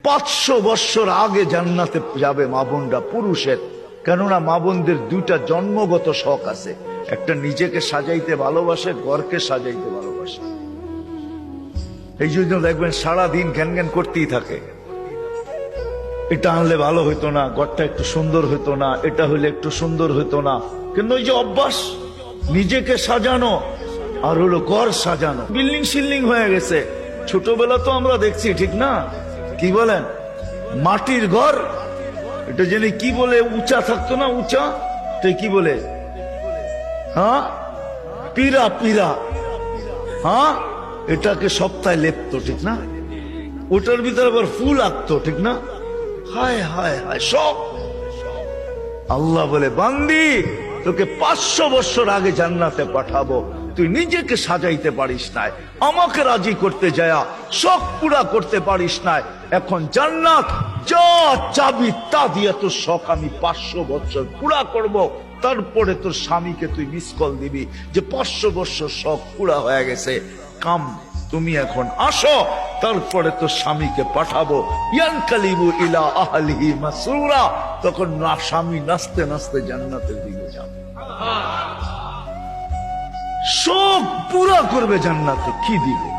500 বছর আগে জান্নাতে যাবে মা বোনরা পুরুষের। কেননা মা বোনদের দুইটা জন্মগত শখ আছে, একটা নিজেকে সাজাইতে ভালোবাসে, ঘরকে সাজাইতে ভালোবাসে। এই জন্য দেখবেন সারাদিন ঘ্যান ঘ্যান করতেই থাকে, এটা আনলে ভালো হইতো না, ঘরটা একটু সুন্দর হইতো না, এটা হইলে একটু সুন্দর হইতো না। কিন্তু ওই যে অভ্যাস নিজেকে সাজানো আর হলো ঘর সাজানো, বিল্ডিং শিল্ডিং হয়ে গেছে। ছোটবেলা তো আমরা দেখছি, ঠিক না? কি বলেন, মাটির ঘর, এটা জেনে কি বলে উঁচা থাকতো না, উঁচা তো কি বলে, হ্যাঁ পীরা, পীরা, হ্যাঁ এটাকে সপ্তাহে লেপতো, ঠিক না? ওটার ভিতরে আবার ফুল আঁকতো, ঠিক না? হায় হায় হায় সব। আল্লাহ বলে, বান্দি তোকে 500 বছর আগে জান্নাতে পাঠাবো, তুই নিজেকে সাজাইতে পারিস নাই, আমাকে রাজি করতে যায়া শখ পুরা করতে পারিস নাই। এখন জান্নাত যা চাবি তা দিয়ে তোর শখ আমি 500 বছর পুরা করব। তারপরে তোর স্বামীকে তুই মিস কল দিবি যে 500 বছর শখ পুরা হয়ে গেছে, কাম তুমি এখন আসো। তারপরে তোর স্বামীকে পাঠাবো, ইয়ানকালিবু ইলা আহলিহি মাসরুরা। তখন না স্বামী নাচতে নাচতে জান্নাতের দিকে যাবে, শোক পুরা করবে, জান্নাতে কি দিবে।